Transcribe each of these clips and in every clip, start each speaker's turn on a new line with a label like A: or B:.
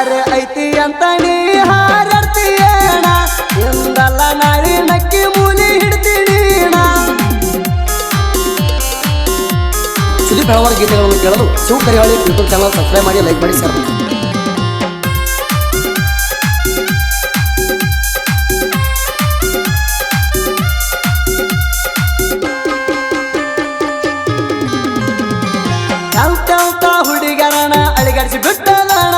A: ದಾರಿ ಐತಿ ಅಂತ ನೀ ಹಾರಾಡ್ತೀಯೇಣ ಇಂದಲ್ಲ ನಾಳಿ ನಕ್ಕಿ ಮೂಲಿ ಹಿಡ್ತೀನೀಣ. ಸುದೀಪ್ ಹಲವಾರ ಗೀತೆಗಳನ್ನು ಕೇಳಲು Shiva Karihali YouTube channel subscribe ಮಾಡಿ, ಲೈಕ್ ಮಾಡಿ, ಶೇರ್ ಮಾಡಿ. ಎಂತೆಂತ ಹುಡುಗರನ ಅಳಿಗಡಿಸಿ ಬಿಟ್ಟದಣ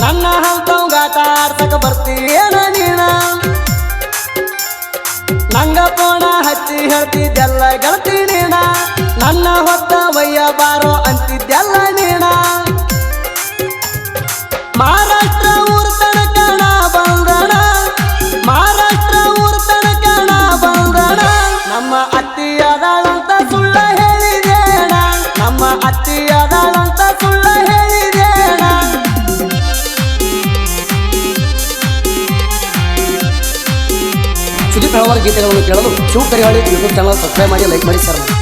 A: ನನ್ನ ಹಂತವ್ ಗಾಟ ಆಡ್ಸಕ ಬರ್ತೀಯೇನ ನೀನ. ನಂಗ ಪೋಣ ಹಚ್ಚಿ ಹೇಳ್ತಿದ್ದೆಲ್ಲ ಗೆಳತಿ ನೀನ, ನನ್ನ ಹೊತ್ತ ವಯ್ಯ ಬಾರೋ ಅಂತಿದ್ದೆಲ್ಲ ನೀನ. ಮಹಾರಾಷ್ಟ್ರ ಊರ್ ತನಕ ನಾ ಬಂದಣ, ಮಹಾರಾಷ್ಟ್ರ ಊರ್ ತನಕ ನಾ ಬಂದಣ. ನಮ್ಮ ಅತ್ತಿಯದಾಳಂತ ಸುಳ್ಳ ಹೇಳಿದೇಣ, ನಮ್ಮ ಅತ್ತಿಯದಾಳಂತ ಸುಳ್ಳ ಹೇಳಿದೇಣ. ಸುದೀಪ್ ಹಲವಾರ ಗೀತೆಗಳನ್ನು ಕೇಳಲು Shiva Karihali YouTube channel subscribe ಮಾಡಿ, ಲೈಕ್ ಮಾಡಿ, ಶೇರ್ ಮಾಡಿ.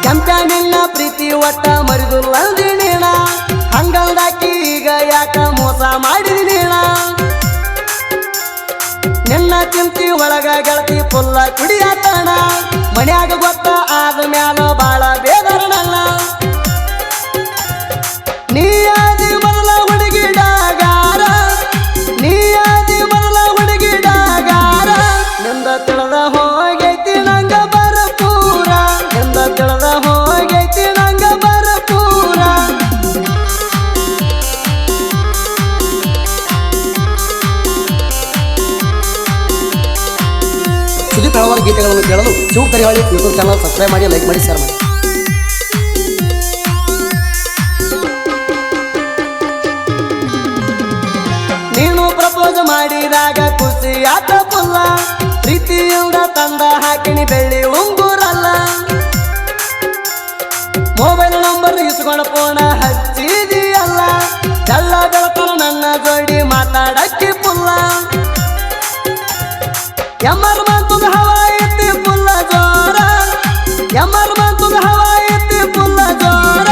A: ಕೆಂಪ್ಯಾನಿನ್ನ ಪ್ರೀತಿ ಒಟ್ಟ ಮರಿದುಲ್ಲದಿ ನೀಣ, ಹಂಗಲ್ದಾಕಿ ಈಗ ಯಾಕ ಮೋಸ ಮಾಡಿದಿ ನೀಣ. ನಿನ್ನ ಚಿಂತಿ ಒಳಗ ಗೆಳತಿ ಪುಲ್ಲ ಕುಡಿಯಾತಣ, ಮನ್ಯಾಗ ಗೊತ್ತ ಆದ ಮ್ಯಾಲ ಬಾಳ ಬೇದರಣಲ್ಲ. ನೀಯಾದಿ ಮೊದಲ ಹುಡುಗಿಡಗಾರ, ನೀಯಾದಿ ಮೊದಲ ಹುಡುಗಿಡಗಾರ. ನಿಂದ ತಿಳಿದ ಹೋಗೈತಿ ನಂಗ ಬರಪೂರ, ನಿಂದ ತಿಳಿದ ಹೋಗೈತಿ ನಂಗ ಬರಪೂರ. ಸುದೀಪ್ ಹಲವಾರು ಗೀತೆಗಳನ್ನು ಕೇಳಲು Shiva Karihali YouTube channel subscribe ಮಾಡಿ, ಲೈಕ್ ಮಾಡಿ, ಶೇರ್ ಮಾಡಿ. ನೀನು ಪ್ರಪೋಸ್ ಮಾಡಿದಾಗ ಖುಷಿ ಆತ ಪುಲ್ಲ, ಪ್ರೀತಿಯಿಂದ ತಂದ ಹಾಕಿನಿ ಬೆಳ್ಳಿ ಉಂಗುರಲ್ಲ. ಮೊಬೈಲ್ ನಂಬರ್ ಇಸ್ಕೊಂಡ ಫೋನ ಹಚ್ಚಿದಿಯಲ್ಲ, ಎಲ್ಲ ಬೆಳತನ ನನ್ನ ಜೋಡಿ ಮಾತಾಡಕ್ಕಿ ಪುಲ್ಲ. ಎಮ್ಮರ್ ಮಂತುದ ಹವಾ ಎತ್ತಿ ಪುಲ್ಲ ಜೋರ, ಎಮ್ಮರ್ ಮಂತುದ ಹವಾ ಎತ್ತಿ ಪುಲ್ಲ ಜೋರ.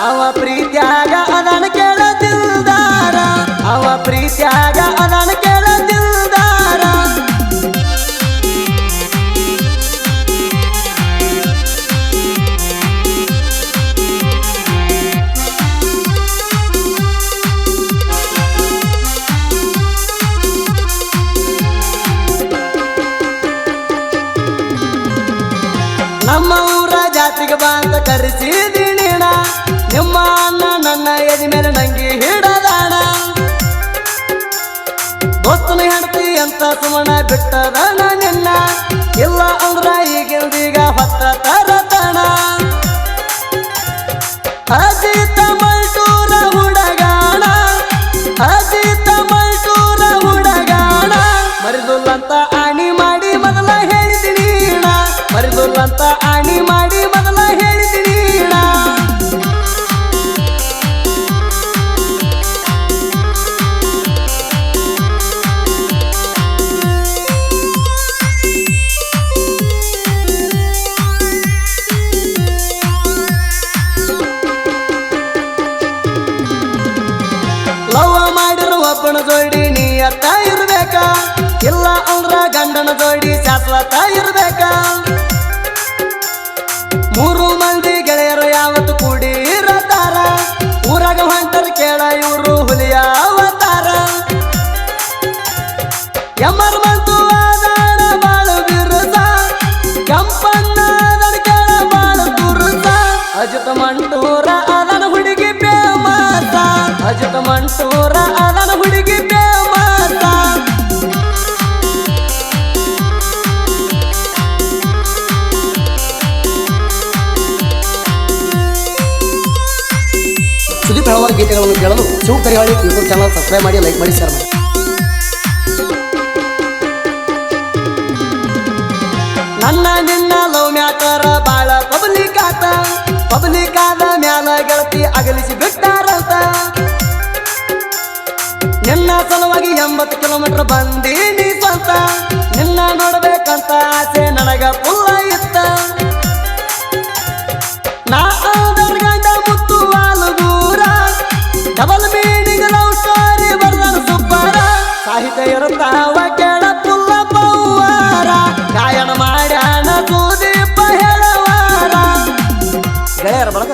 A: ಅವ ಪ್ರೀತ್ಯಾಗ ಅದನ ಕೇಳದಿಲ್ದಾರ, ಅವ ಪ್ರೀತ್ಯಾಗ ಅದನ ಕೇಳದಿಲ್ದಾರ. ನಮ್ಮ ಊರ ಜಾತ್ರೆಗೆ ಬಾ ಅಂತ ಕರೆಸಿದಿ ನೀಣ, ನಿಮ್ಮ ಅಣ್ಣ ನನ್ನ ಎದಿ ಮೇಲೆ ನಂಗಿ ಹಿಡದಾಣ. ದೋಸ್ತನ ಹೆಂಡತಿ ಅಂತ ಸುಮಣ ಬಿಟ್ಟದಣ ನಿನ್ನ, ಇಲ್ಲ ಅಂದ್ರ ಈಗಿಂದೀಗ ಹೊತ್ತ ತರತಣ. ಅಜಿತ ಮಲ್ಟೂರ ಹುಡಗಾಣ, ಅಜಿತ ಮಲ್ಟೂರ ಹುಡಗಾಣ. ಮರಿದುಲ್ಲಂತ ಆಣಿ ಮಾಡಿ ಮೊದಲ ಹೇಳಿದಿನಿ ನಾ, ಮರಿದುಲ್ಲಂತ ಆಣಿ ಮಾಡಿ ಮೊದಲ ಹೇಳಿದಿನಿ ನಾ. ಲವ್ ಮಾಡಿರೋ ಒಬ್ಬನ ಜೋಡಿ ನೀಯತ್ತ ಇರ್ಬೇಕ, ಇಲ್ಲ ಅಂದ್ರ ಗಂಡನ ಜೋಡಿ ಶಾಶ್ವತ ಇರ್ಬೇಕ. ಮೂರು ಮಂದಿ ಗೆಳೆಯರು ಯಾವತ್ತು ಕೂಡಿ ಇರತಾರ, ಊರಾಗ ಹೊಂಟರ್ ಕೇಳ ಇವರು ಹುಲಿಯ ಅವತಾರ. ಎಮ್ಮರ್ ಮಂತು ಆದಾಡ ಬಾಳು ಬಿರುಸ, ಕೆಂಪಣ್ಣ ಅದನ ಕೇಳ ಬಾಳು ತುರುಸ. ಅಜಿತ ಮಂಟೂರ ಅದನ ಹುಡುಗಿ ಬೇಮಾತ, ಅಜಿತ ಮಂಟೂರ ಅದನ ಹುಡುಗಿ ಬೇಮಾತ. ಸುದೀಪ್ ಹಲವಾರ ಗೀತೆಗಳನ್ನು ಕೇಳಲು Shiva Karihali YouTube channel subscribe ಮಾಡಿ, ಲೈಕ್ ಮಾಡಿ, ಶೇರ್ ಮಾಡಿ. ನನ್ನ ನಿನ್ನ ಲವ್ ಮ್ಯಾಟರ ಬಾಳ ಪಬ್ಲಿಕ್ ಆತ, ಪಬ್ಲಿಕ್ ಆದ ಮ್ಯಾಲ ಗೆಳತಿ ಅಗಲಿಸಿ ಬಿಟ್ಟಾರಂತ. ನಿನ್ನ ಸಲುವಾಗಿ ಹೋಗಿ 80 ಕಿಲೋಮೀಟರ್ ಬಂದೀನಿ ಸ್ವಂತ ನಿನ್ನ ನೋಡ್ಬೇಕಂತ ಆಸೆ ನನಗ ಪುಲ್ಲ ಇತ್ತ ನಾ ಆದರ್ ಗಂಡ ಮುತ್ತು ವಾಲುಗೂರ ಡಬಲ್ ಮೀನಿಂಗ್ ಲವ್ ಸ್ಟೋರಿ ಬರ್ದನ ಸುಬ್ಬರ ಸಾಹಿತ್ಯ ಇರುತ್ತಾವ ಕೇಳ ಪುಲ್ಲ ಪೌವಾರ ಗಾಯನ ಮಾಡ್ಯಾನ ಸುದೀಪ ಹೇಳವಾರ ಗೆಳೆಯರ ಬಳಗ